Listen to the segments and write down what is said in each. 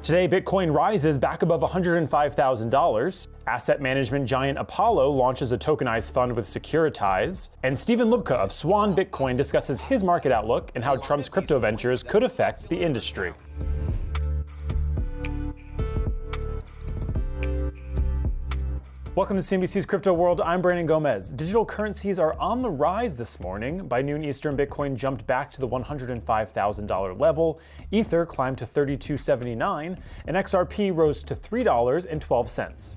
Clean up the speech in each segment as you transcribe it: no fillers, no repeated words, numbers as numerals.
Today, Bitcoin rises back above $105,000. Asset management giant Apollo launches a tokenized fund with Securitize. And Stephen Lubka of Swan Bitcoin discusses his market outlook and how Trump's crypto ventures could affect the industry. Welcome to CNBC's Crypto World. I'm Brandon Gomez. Digital currencies are on the rise this morning. By noon Eastern, Bitcoin jumped back to the $105,000 level. Ether climbed to $32.79, and XRP rose to $3.12.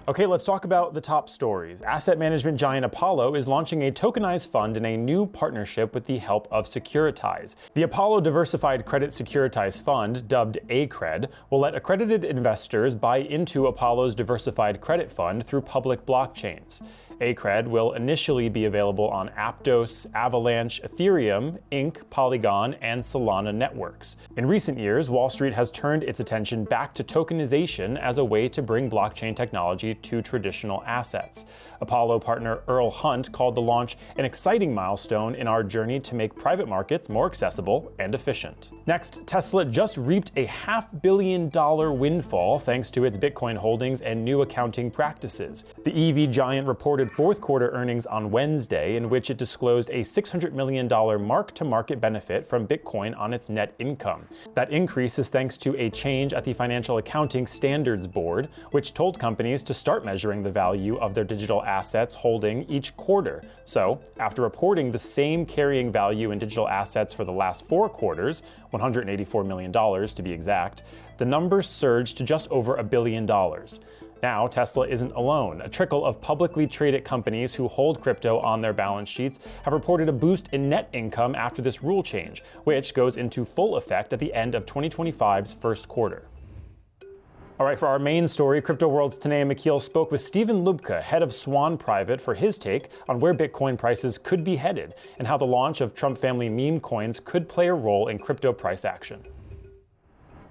Okay, let's talk about the top stories. Asset management giant Apollo is launching a tokenized fund in a new partnership with the help of Securitize. The Apollo Diversified Credit Securitize Fund, dubbed ACRED, will let accredited investors buy into Apollo's diversified credit fund through public blockchains. ACRED will initially be available on Aptos, Avalanche, Ethereum, Inc., Polygon, and Solana networks. In recent years, Wall Street has turned its attention back to tokenization as a way to bring blockchain technology to traditional assets. Apollo partner Earl Hunt called the launch an exciting milestone in our journey to make private markets more accessible and efficient. Next, Tesla just reaped a $500 million windfall thanks to its Bitcoin holdings and new accounting practices. The EV giant reported fourth quarter earnings on Wednesday, in which it disclosed a $600 million mark-to-market benefit from Bitcoin on its net income. That increase is thanks to a change at the Financial Accounting Standards Board, which told companies to start measuring the value of their digital assets holding each quarter. So, after reporting the same carrying value in digital assets for the last 4 quarters, $184 million to be exact, the number surged to just over $1 billion. Now, Tesla isn't alone. A trickle of publicly traded companies who hold crypto on their balance sheets have reported a boost in net income after this rule change, which goes into full effect at the end of 2025's first quarter. All right, for our main story, Crypto World's Tanea McKeel spoke with Stephen Lubka, head of Swan Private, for his take on where Bitcoin prices could be headed and how the launch of Trump family meme coins could play a role in crypto price action.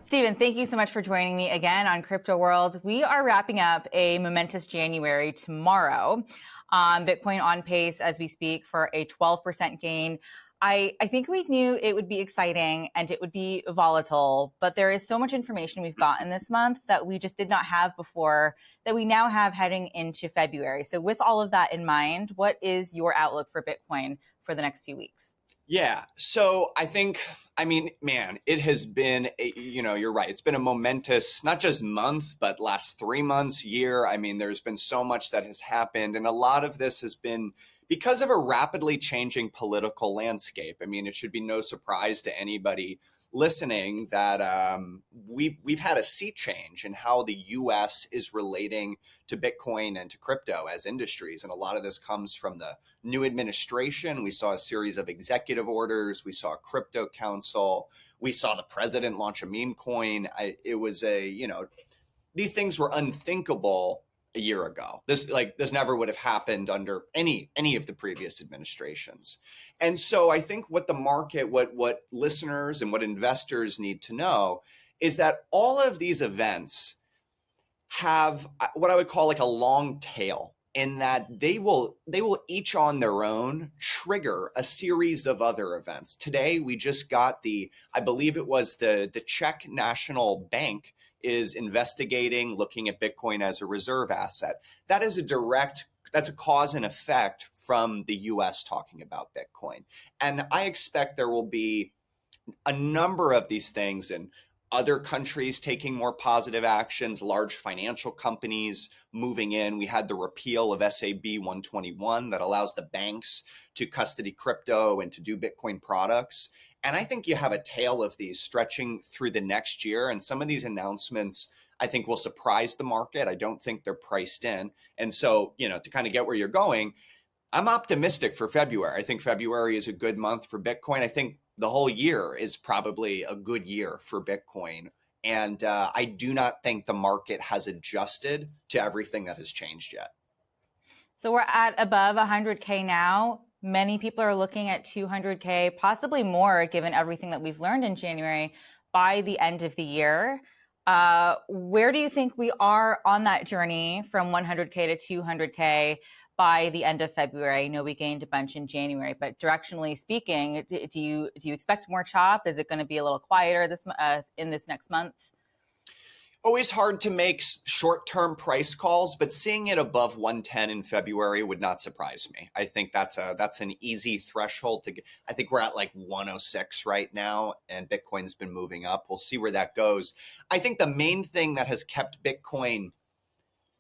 Stephen, thank you so much for joining me again on Crypto World. We are wrapping up a momentous January tomorrow. Bitcoin on pace as we speak for a 12% gain. I think we knew it would be exciting and it would be volatile, but there is so much information we've gotten this month that we just did not have before that we now have heading into February. So with all of that in mind, what is your outlook for Bitcoin for the next few weeks? Yeah. So man, it has been, you're right. It's been a momentous, not just month, but last 3 months, year. I mean, there's been so much that has happened. And a lot of this has been because of a rapidly changing political landscape. I mean, it should be no surprise to anybody listening that we've had a sea change in how the U.S. is relating to Bitcoin and to crypto as industries. And a lot of this comes from the new administration. We saw a series of executive orders. We saw a crypto council. We saw the president launch a meme coin. These things were unthinkable a year ago. This never would have happened under any of the previous administrations. And so I think what the market, what listeners and what investors need to know is that all of these events have what I would call like a long tail, in that they will each on their own trigger a series of other events. Today, we just got I believe it was the Czech National Bank is investigating, looking at Bitcoin as a reserve asset. That's a cause and effect from the US talking about Bitcoin. And I expect there will be a number of these things in other countries taking more positive actions, large financial companies moving in. We had the repeal of SAB 121 that allows the banks to custody crypto and to do Bitcoin products. And I think you have a tail of these stretching through the next year. And some of these announcements, I think, will surprise the market. I don't think they're priced in. And so, to kind of get where you're going, I'm optimistic for February. I think February is a good month for Bitcoin. I think the whole year is probably a good year for Bitcoin. And I do not think the market has adjusted to everything that has changed yet. So we're at above 100K now. Many people are looking at 200K, possibly more, given everything that we've learned in January by the end of the year. Where do you think we are on that journey from 100K to 200K by the end of February? I know we gained a bunch in January, but directionally speaking, do you expect more chop? Is it going to be a little quieter in this next month? Always hard to make short-term price calls, but seeing it above 110 in February would not surprise me. I think that's an easy threshold to get. I think we're at like 106 right now, and Bitcoin's been moving up. We'll see where that goes. I think the main thing that has kept Bitcoin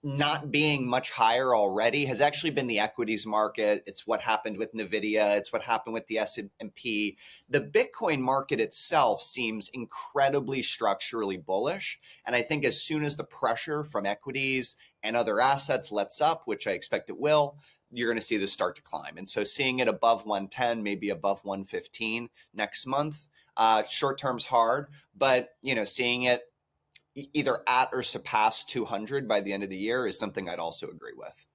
not being much higher already has actually been the equities market. It's what happened with Nvidia. It's what happened with the S&P. The Bitcoin market itself seems incredibly structurally bullish. And I think as soon as the pressure from equities and other assets lets up, which I expect it will, you're going to see this start to climb. And so seeing it above 110, maybe above 115 next month, short term's hard, but seeing it either at or surpass 200 by the end of the year is something I'd also agree with.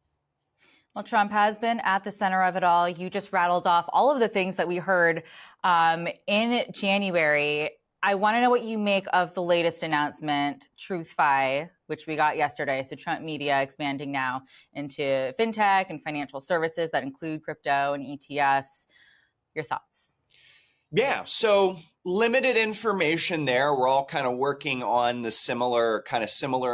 Well, Trump has been at the center of it all. You just rattled off all of the things that we heard in January. I want to know what you make of the latest announcement, TruthFi, which we got yesterday. So Trump Media expanding now into fintech and financial services that include crypto and ETFs. Your thoughts? Yeah, so limited information there. We're all kind of working on the similar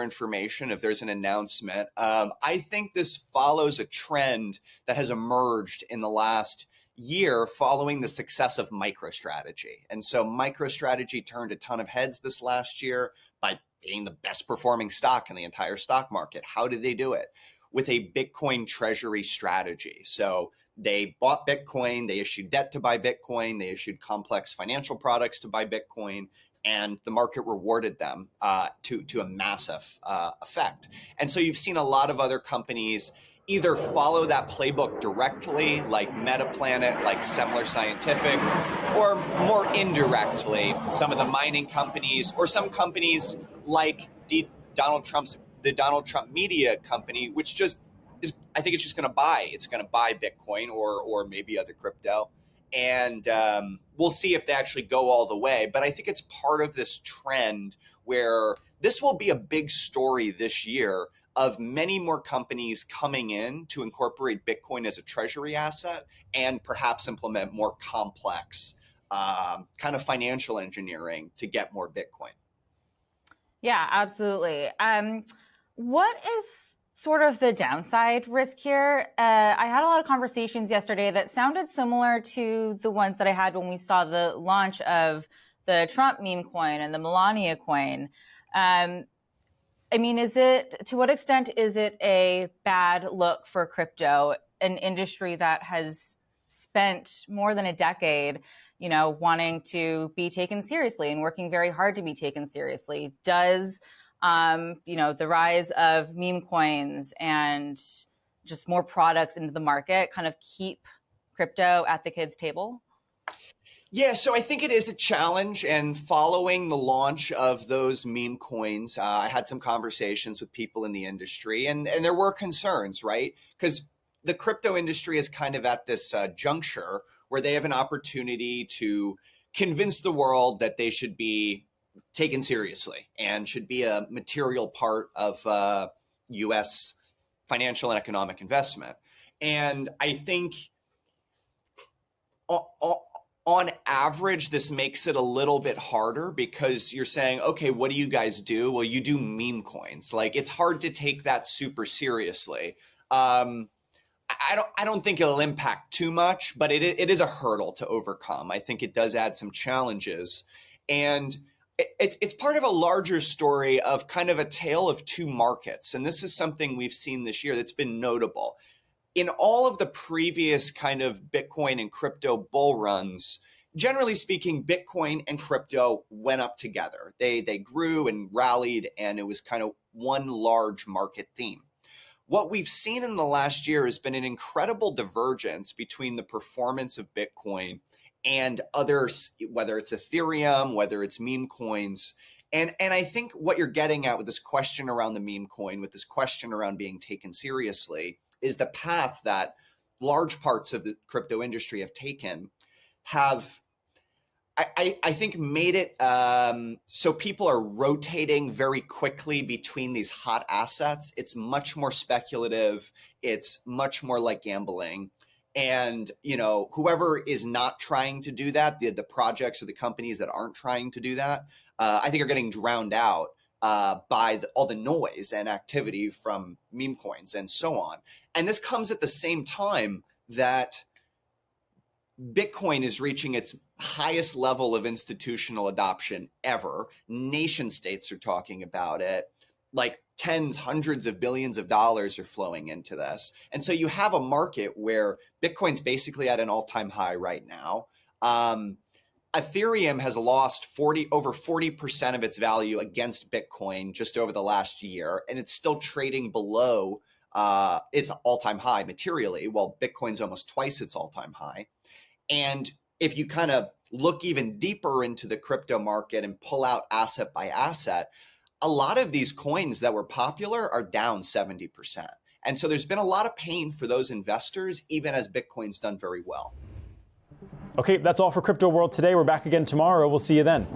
information if there's an announcement. I think this follows a trend that has emerged in the last year following the success of MicroStrategy. And so MicroStrategy turned a ton of heads this last year by being the best performing stock in the entire stock market. How did they do it? With a Bitcoin treasury strategy. So they bought Bitcoin, they issued debt to buy Bitcoin, they issued complex financial products to buy Bitcoin, and the market rewarded them to a massive effect. And so you've seen a lot of other companies either follow that playbook directly, like Metaplanet, like Semler Scientific, or more indirectly, some of the mining companies, or some companies like the Donald Trump Media Company, which just is, I think it's just going to buy. It's going to buy Bitcoin or maybe other crypto. And we'll see if they actually go all the way. But I think it's part of this trend where this will be a big story this year of many more companies coming in to incorporate Bitcoin as a treasury asset and perhaps implement more complex kind of financial engineering to get more Bitcoin. Yeah, absolutely. What is sort of the downside risk here? I had a lot of conversations yesterday that sounded similar to the ones that I had when we saw the launch of the Trump meme coin and the Melania coin. I mean, to what extent is it a bad look for crypto, an industry that has spent more than a decade, wanting to be taken seriously and working very hard to be taken seriously? Does the rise of meme coins and just more products into the market kind of keep crypto at the kids' table? Yeah, so I think it is a challenge. And following the launch of those meme coins, I had some conversations with people in the industry, and there were concerns, right? Because the crypto industry is kind of at this juncture where they have an opportunity to convince the world that they should be taken seriously and should be a material part of U.S. financial and economic investment. And I think on average, this makes it a little bit harder because you're saying, okay, what do you guys do? Well, you do meme coins. Like, it's hard to take that super seriously. I don't think it'll impact too much, but it is a hurdle to overcome. I think it does add some challenges. And it's part of a larger story of kind of a tale of two markets. And this is something we've seen this year that's been notable. In all of the previous kind of Bitcoin and crypto bull runs, generally speaking, Bitcoin and crypto went up together. They grew and rallied, and it was kind of one large market theme. What we've seen in the last year has been an incredible divergence between the performance of Bitcoin and others, whether it's Ethereum, whether it's meme coins. And I think what you're getting at with this question around the meme coin, with this question around being taken seriously, is the path that large parts of the crypto industry have taken have, I think, made it so people are rotating very quickly between these hot assets. It's much more speculative. It's much more like gambling. And, whoever is not trying to do that, the projects or the companies that aren't trying to do that, I think are getting drowned out by all the noise and activity from meme coins and so on. And this comes at the same time that Bitcoin is reaching its highest level of institutional adoption ever. Nation states are talking about it. Like tens, hundreds of billions of dollars are flowing into this. And so you have a market where Bitcoin's basically at an all-time high right now. Ethereum has lost over 40% of its value against Bitcoin just over the last year, and it's still trading below its all-time high materially, while Bitcoin's almost twice its all-time high. And if you kind of look even deeper into the crypto market and pull out asset by asset, a lot of these coins that were popular are down 70%. And so there's been a lot of pain for those investors, even as Bitcoin's done very well. Okay, that's all for Crypto World today. We're back again tomorrow. We'll see you then.